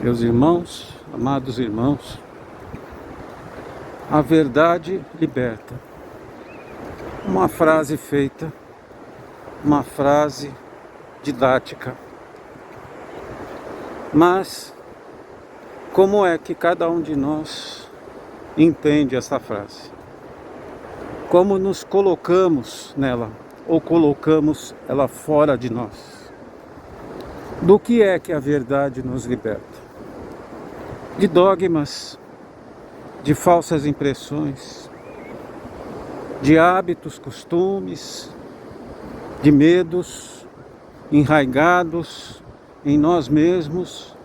Meus irmãos, amados irmãos, a verdade liberta. Uma frase feita, uma frase didática. Mas como é que cada um de nós entende essa frase? Como nos colocamos nela ou colocamos ela fora de nós? Do que é que a verdade nos liberta? De dogmas, de falsas impressões, de hábitos, costumes, de medos enraigados em nós mesmos,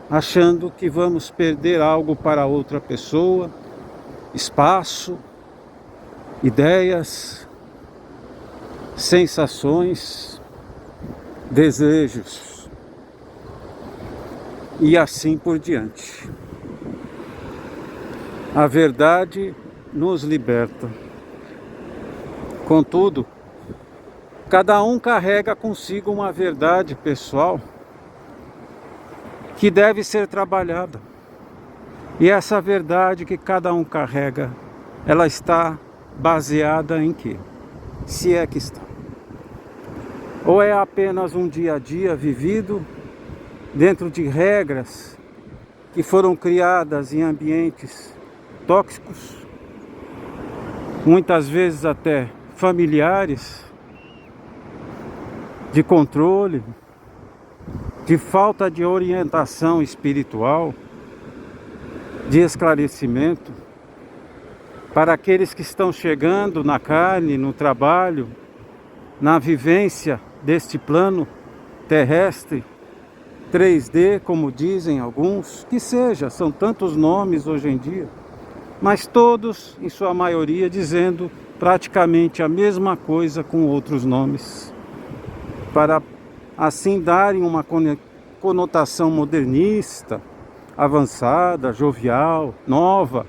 achando que vamos perder algo para outra pessoa, espaço, ideias, sensações, desejos e assim por diante. A verdade nos liberta. Contudo, cada um carrega consigo uma verdade pessoal que deve ser trabalhada. E essa verdade que cada um carrega, ela está baseada em quê? Se é que está. Ou é apenas um dia a dia vivido dentro de regras que foram criadas em ambientes tóxicos, muitas vezes até familiares, de controle, de falta de orientação espiritual, de esclarecimento, para aqueles que estão chegando na carne, no trabalho, na vivência deste plano terrestre, 3D, como dizem alguns, que seja, são tantos nomes hoje em dia, mas todos, em sua maioria, dizendo praticamente a mesma coisa com outros nomes, para assim darem uma conotação modernista, avançada, jovial, nova,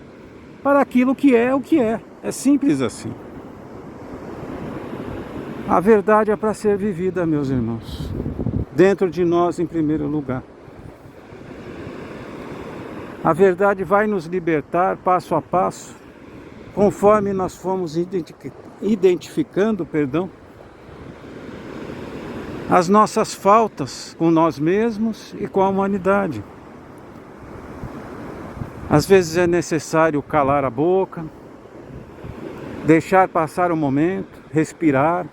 para aquilo que é o que é. É simples assim. A verdade é para ser vivida, meus irmãos, dentro de nós em primeiro lugar. A verdade vai nos libertar passo a passo, conforme nós fomos identificando, as nossas faltas com nós mesmos e com a humanidade. Às vezes é necessário calar a boca, deixar passar o momento, respirar,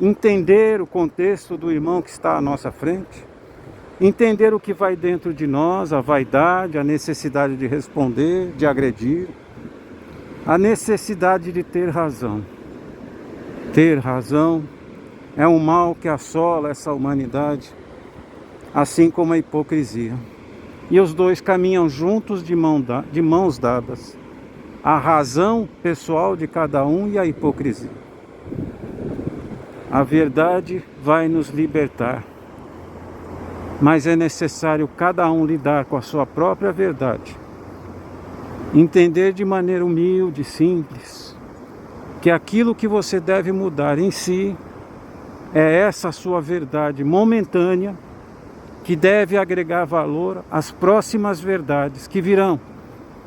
entender o contexto do irmão que está à nossa frente, entender o que vai dentro de nós, a vaidade, a necessidade de responder, de agredir, a necessidade de ter razão. Ter razão é um mal que assola essa humanidade, assim como a hipocrisia. E os dois caminham juntos de mãos dadas. A razão pessoal de cada um e a hipocrisia. A verdade vai nos libertar. Mas é necessário cada um lidar com a sua própria verdade. Entender de maneira humilde, simples, que aquilo que você deve mudar em si é essa sua verdade momentânea, que deve agregar valor às próximas verdades que virão.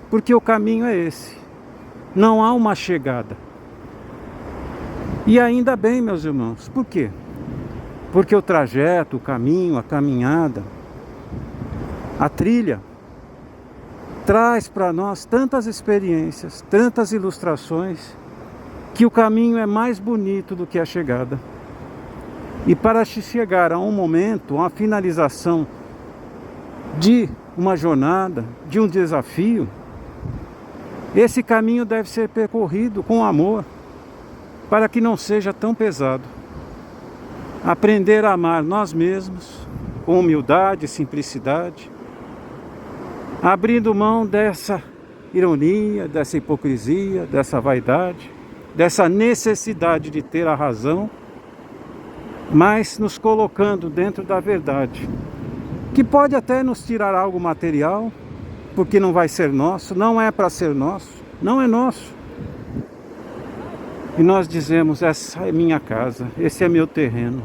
Porque o caminho é esse. Não há uma chegada. E ainda bem, meus irmãos. Por quê? Porque o trajeto, o caminho, a caminhada, a trilha, traz para nós tantas experiências, tantas ilustrações, que o caminho é mais bonito do que a chegada. E para chegar a um momento, a uma finalização de uma jornada, de um desafio, esse caminho deve ser percorrido com amor, para que não seja tão pesado. Aprender a amar nós mesmos, com humildade e simplicidade, abrindo mão dessa ironia, dessa hipocrisia, dessa vaidade, dessa necessidade de ter a razão, mas nos colocando dentro da verdade, que pode até nos tirar algo material, porque não vai ser nosso, não é para ser nosso, não é nosso. E nós dizemos, essa é minha casa, esse é meu terreno.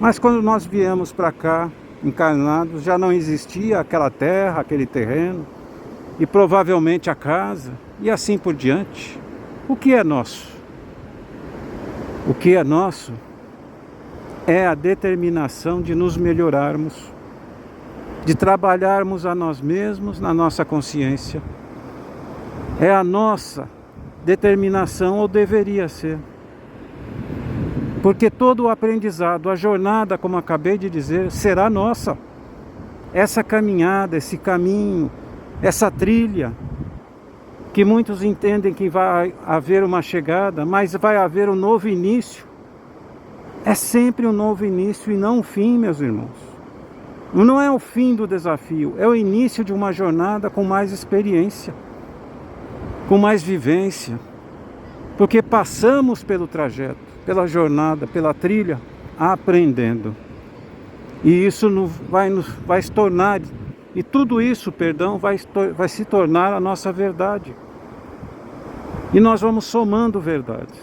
Mas quando nós viemos para cá, encarnados, já não existia aquela terra, aquele terreno, e provavelmente a casa, e assim por diante. O que é nosso? O que é nosso é a determinação de nos melhorarmos, de trabalharmos a nós mesmos na nossa consciência. É a nossa determinação, ou deveria ser. Porque todo o aprendizado, a jornada, como acabei de dizer, será nossa. Essa caminhada, esse caminho, essa trilha, que muitos entendem que vai haver uma chegada, mas vai haver um novo início. É sempre um novo início e não um fim, meus irmãos. Não é o fim do desafio, é o início de uma jornada com mais experiência, com mais vivência. Porque passamos pelo trajeto, pela jornada, pela trilha, aprendendo. E isso vai se tornar, e tudo isso, perdão, vai se tornar a nossa verdade. E nós vamos somando verdades,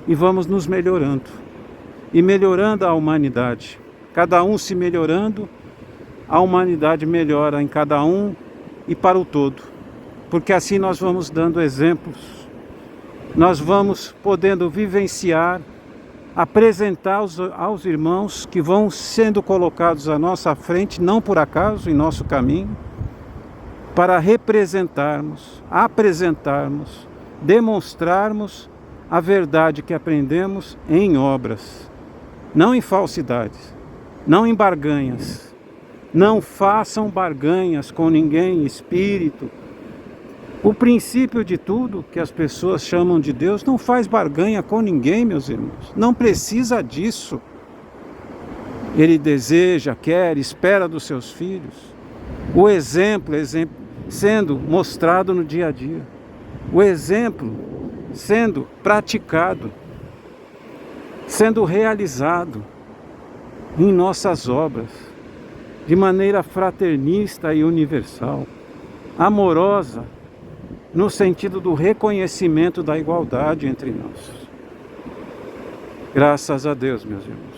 e vamos nos melhorando, e melhorando a humanidade. Cada um se melhorando, a humanidade melhora em cada um e para o todo. Porque assim nós vamos dando exemplos, nós vamos podendo vivenciar, apresentar aos irmãos que vão sendo colocados à nossa frente, não por acaso, em nosso caminho, para representarmos, apresentarmos, demonstrarmos a verdade que aprendemos em obras, não em falsidades, não em barganhas. Não façam barganhas com ninguém, espírito. O princípio de tudo que as pessoas chamam de Deus não faz barganha com ninguém, meus irmãos. Não precisa disso. Ele deseja, quer, espera dos seus filhos. O exemplo sendo mostrado no dia a dia. O exemplo sendo praticado, sendo realizado em nossas obras, de maneira fraternista e universal, amorosa, no sentido do reconhecimento da igualdade entre nós. Graças a Deus, meus irmãos.